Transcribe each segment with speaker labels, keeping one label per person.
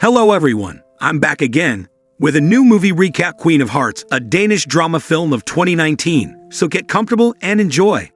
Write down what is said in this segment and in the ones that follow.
Speaker 1: Hello everyone, I'm back again with a new movie recap, Queen of Hearts, a Danish drama film of 2019, so get comfortable and enjoy.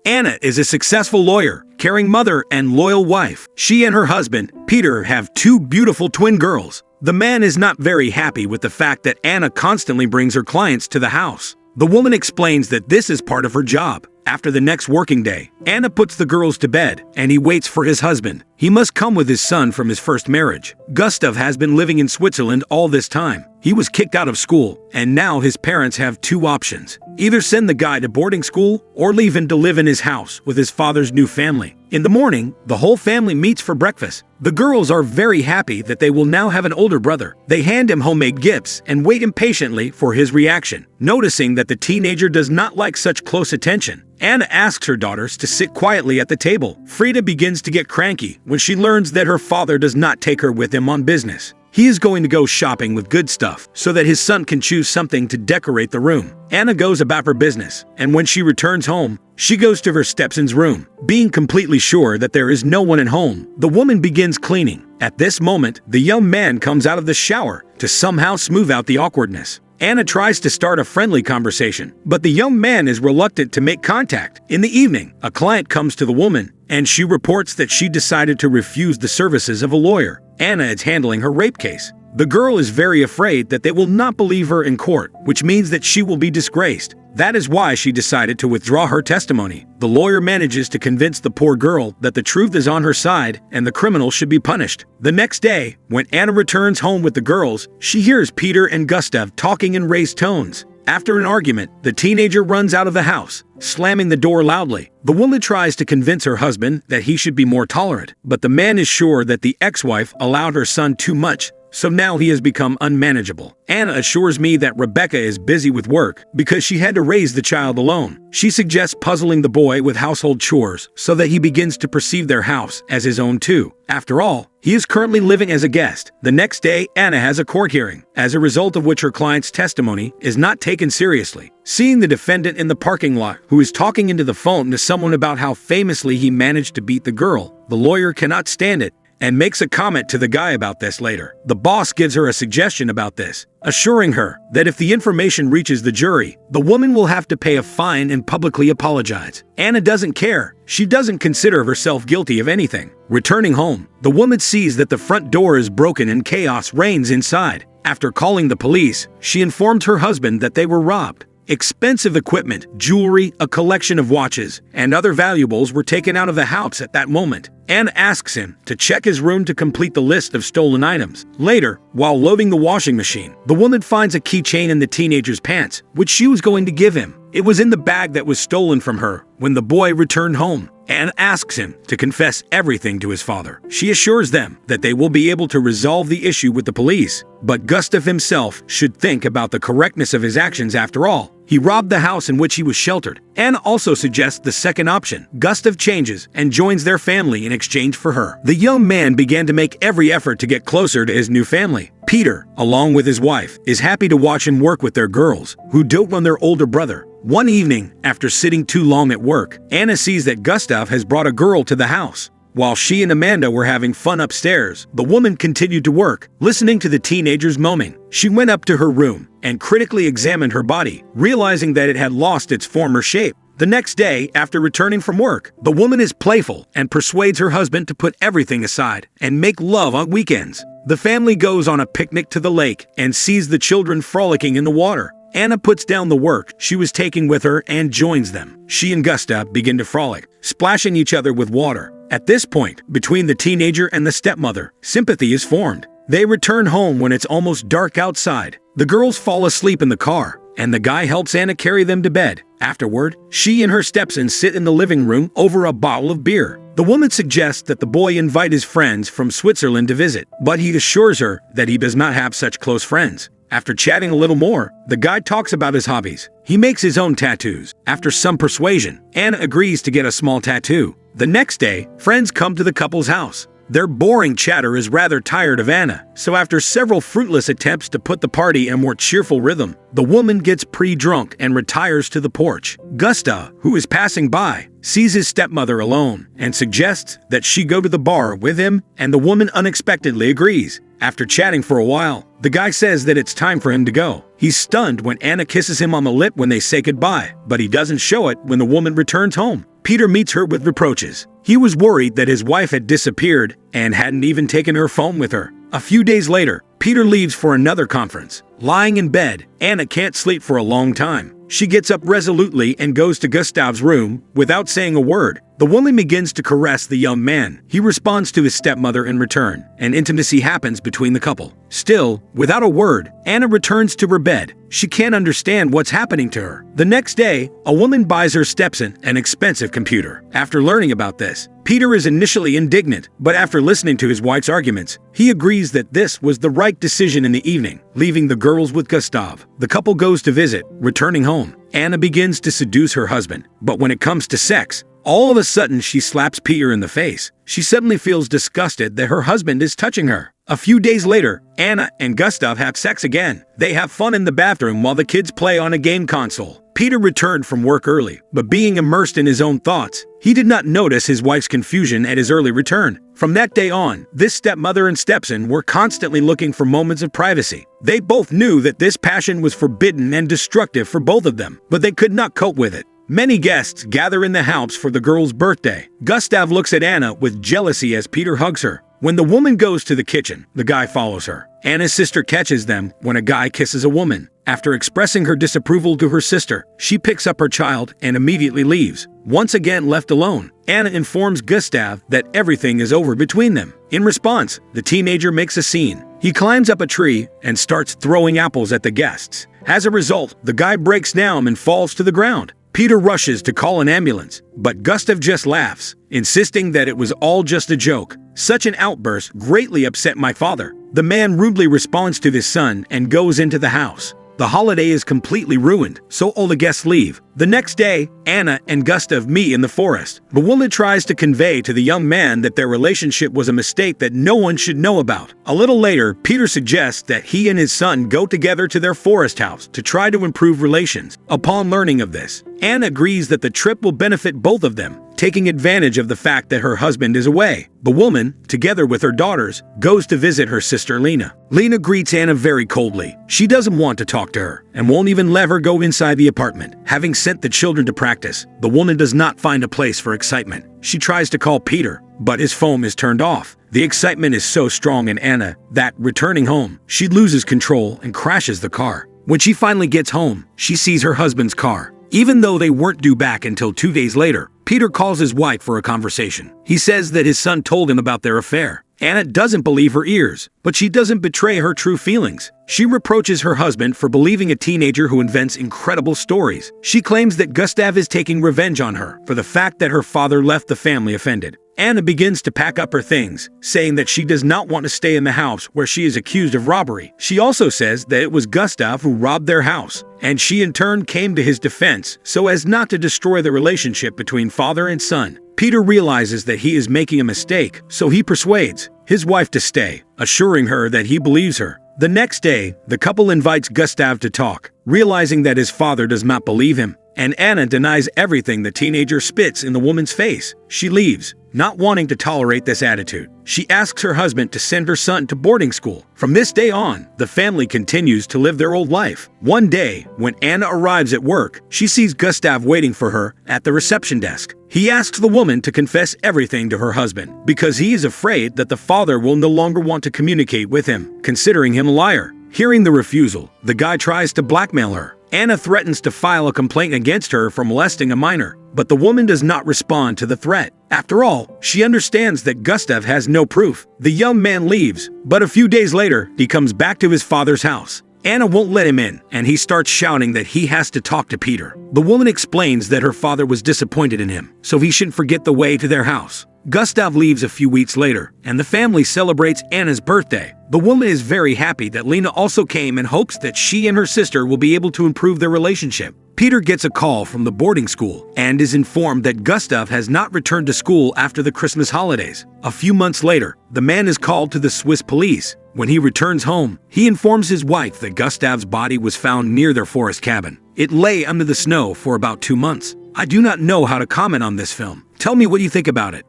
Speaker 1: Anna is a successful lawyer, caring mother, and loyal wife. She and her husband, Peter, have two beautiful twin girls. The man is not very happy with the fact that Anna constantly brings her clients to the house. The woman explains that this is part of her job. After the next working day, Anna puts the girls to bed, and he waits for his husband. He must come with his son from his first marriage. Gustav has been living in Switzerland all this time. He was kicked out of school, and now his parents have two options. Either send the guy to boarding school, or leave him to live in his house with his father's new family. In the morning, the whole family meets for breakfast. The girls are very happy that they will now have an older brother. They hand him homemade gifts and wait impatiently for his reaction. Noticing that the teenager does not like such close attention, Anna asks her daughters to sit quietly at the table. Frida begins to get cranky when she learns that her father does not take her with him on business. He is going to go shopping with good stuff so that his son can choose something to decorate the room. Anna goes about her business, and when she returns home, she goes to her stepson's room. Being completely sure that there is no one at home, the woman begins cleaning. At this moment, the young man comes out of the shower to somehow smooth out the awkwardness. Anna tries to start a friendly conversation, but the young man is reluctant to make contact. In the evening, a client comes to the woman, and she reports that she decided to refuse the services of a lawyer. Anna is handling her rape case. The girl is very afraid that they will not believe her in court, which means that she will be disgraced. That is why she decided to withdraw her testimony. The lawyer manages to convince the poor girl that the truth is on her side and the criminal should be punished. The next day, when Anna returns home with the girls, she hears Peter and Gustav talking in raised tones. After an argument, the teenager runs out of the house, slamming the door loudly. The woman tries to convince her husband that he should be more tolerant, but the man is sure that the ex-wife allowed her son too much, so now he has become unmanageable. Anna assures me that Rebecca is busy with work because she had to raise the child alone. She suggests puzzling the boy with household chores so that he begins to perceive their house as his own too. After all, he is currently living as a guest. The next day, Anna has a court hearing, as a result of which her client's testimony is not taken seriously. Seeing the defendant in the parking lot, who is talking into the phone to someone about how famously he managed to beat the girl, the lawyer cannot stand it and makes a comment to the guy about this later. The boss gives her a suggestion about this, assuring her that if the information reaches the jury, the woman will have to pay a fine and publicly apologize. Anna doesn't care. She doesn't consider herself guilty of anything. Returning home, the woman sees that the front door is broken and chaos reigns inside. After calling the police, she informed her husband that they were robbed. Expensive equipment, jewelry, a collection of watches, and other valuables were taken out of the house at that moment. Anna asks him to check his room to complete the list of stolen items. Later, while loading the washing machine, the woman finds a keychain in the teenager's pants, which she was going to give him. It was in the bag that was stolen from her when the boy returned home. Anna asks him to confess everything to his father. She assures them that they will be able to resolve the issue with the police, but Gustav himself should think about the correctness of his actions after all. He robbed the house in which he was sheltered. Anna also suggests the second option. Gustav changes and joins their family in exchange for her. The young man began to make every effort to get closer to his new family. Peter, along with his wife, is happy to watch him work with their girls, who dote on their older brother. One evening, after sitting too long at work, Anna sees that Gustav has brought a girl to the house. While she and Amanda were having fun upstairs, the woman continued to work, listening to the teenager's moaning. She went up to her room and critically examined her body, realizing that it had lost its former shape. The next day, after returning from work, the woman is playful and persuades her husband to put everything aside and make love on weekends. The family goes on a picnic to the lake and sees the children frolicking in the water. Anna puts down the work she was taking with her and joins them. She and Gustav begin to frolic, splashing each other with water. At this point, between the teenager and the stepmother, sympathy is formed. They return home when it's almost dark outside. The girls fall asleep in the car, and the guy helps Anna carry them to bed. Afterward, she and her stepson sit in the living room over a bottle of beer. The woman suggests that the boy invite his friends from Switzerland to visit, but he assures her that he does not have such close friends. After chatting a little more, the guy talks about his hobbies. He makes his own tattoos. After some persuasion, Anna agrees to get a small tattoo. The next day, friends come to the couple's house. Their boring chatter is rather tired of Anna, so after several fruitless attempts to put the party in a more cheerful rhythm, the woman gets pretty drunk and retires to the porch. Gustav, who is passing by, sees his stepmother alone and suggests that she go to the bar with him, and the woman unexpectedly agrees. After chatting for a while, the guy says that it's time for him to go. He's stunned when Anna kisses him on the lip when they say goodbye, but he doesn't show it when the woman returns home. Peter meets her with reproaches. He was worried that his wife had disappeared and hadn't even taken her phone with her. A few days later, Peter leaves for another conference. Lying in bed, Anna can't sleep for a long time. She gets up resolutely and goes to Gustav's room without saying a word. The woman begins to caress the young man. He responds to his stepmother in return, and intimacy happens between the couple. Still, without a word, Anna returns to her bed. She can't understand what's happening to her. The next day, a woman buys her stepson an expensive computer. After learning about this, Peter is initially indignant, but after listening to his wife's arguments, he agrees that this was the right decision in the evening, leaving the girls with Gustav. The couple goes to visit. Returning home, Anna begins to seduce her husband, but when it comes to sex, all of a sudden she slaps Peter in the face. She suddenly feels disgusted that her husband is touching her. A few days later, Anna and Gustav have sex again. They have fun in the bathroom while the kids play on a game console. Peter returned from work early, but being immersed in his own thoughts, he did not notice his wife's confusion at his early return. From that day on, this stepmother and stepson were constantly looking for moments of privacy. They both knew that this passion was forbidden and destructive for both of them, but they could not cope with it. Many guests gather in the house for the girl's birthday. Gustav looks at Anna with jealousy as Peter hugs her. When the woman goes to the kitchen, the guy follows her. Anna's sister catches them when a guy kisses a woman. After expressing her disapproval to her sister, she picks up her child and immediately leaves. Once again left alone, Anna informs Gustav that everything is over between them. In response, the teenager makes a scene. He climbs up a tree and starts throwing apples at the guests. As a result, the guy breaks down and falls to the ground. Peter rushes to call an ambulance, but Gustav just laughs, insisting that it was all just a joke. Such an outburst greatly upset my father. The man rudely responds to his son and goes into the house. The holiday is completely ruined, so all the guests leave. The next day, Anna and Gustav meet in the forest. The woman tries to convey to the young man that their relationship was a mistake that no one should know about. A little later, Peter suggests that he and his son go together to their forest house to try to improve relations. Upon learning of this, Anna agrees that the trip will benefit both of them, taking advantage of the fact that her husband is away. The woman, together with her daughters, goes to visit her sister Lena. Lena greets Anna very coldly. She doesn't want to talk to her and won't even let her go inside the apartment. Having sent the children to practice, the woman does not find a place for excitement. She tries to call Peter, but his phone is turned off. The excitement is so strong in Anna that, returning home, she loses control and crashes the car. When she finally gets home, she sees her husband's car. Even though they weren't due back until 2 days later, Peter calls his wife for a conversation. He says that his son told him about their affair. Anna doesn't believe her ears, but she doesn't betray her true feelings. She reproaches her husband for believing a teenager who invents incredible stories. She claims that Gustav is taking revenge on her for the fact that her father left the family offended. Anna begins to pack up her things, saying that she does not want to stay in the house where she is accused of robbery. She also says that it was Gustav who robbed their house, and she in turn came to his defense so as not to destroy the relationship between father and son. Peter realizes that he is making a mistake, so he persuades his wife to stay, assuring her that he believes her. The next day, the couple invites Gustav to talk, realizing that his father does not believe him, and Anna denies everything the teenager spits in the woman's face. She leaves, not wanting to tolerate this attitude. She asks her husband to send her son to boarding school. From this day on, the family continues to live their old life. One day, when Anna arrives at work, she sees Gustav waiting for her at the reception desk. He asks the woman to confess everything to her husband because he is afraid that the father will no longer want to communicate with him, considering him a liar. Hearing the refusal, the guy tries to blackmail her. Anna threatens to file a complaint against her for molesting a minor, but the woman does not respond to the threat. After all, she understands that Gustav has no proof. The young man leaves, but a few days later, he comes back to his father's house. Anna won't let him in, and he starts shouting that he has to talk to Peter. The woman explains that her father was disappointed in him, so he shouldn't forget the way to their house. Gustav leaves a few weeks later, and the family celebrates Anna's birthday. The woman is very happy that Lena also came and hopes that she and her sister will be able to improve their relationship. Peter gets a call from the boarding school and is informed that Gustav has not returned to school after the Christmas holidays. A few months later, the man is called to the Swiss police. When he returns home, he informs his wife that Gustav's body was found near their forest cabin. It lay under the snow for about 2 months. I do not know how to comment on this film. Tell me what you think about it.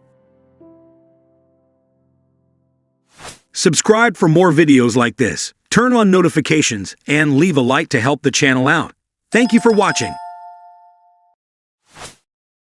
Speaker 1: Subscribe for more videos like this, turn on notifications, and leave a like to help the channel out. Thank you for watching.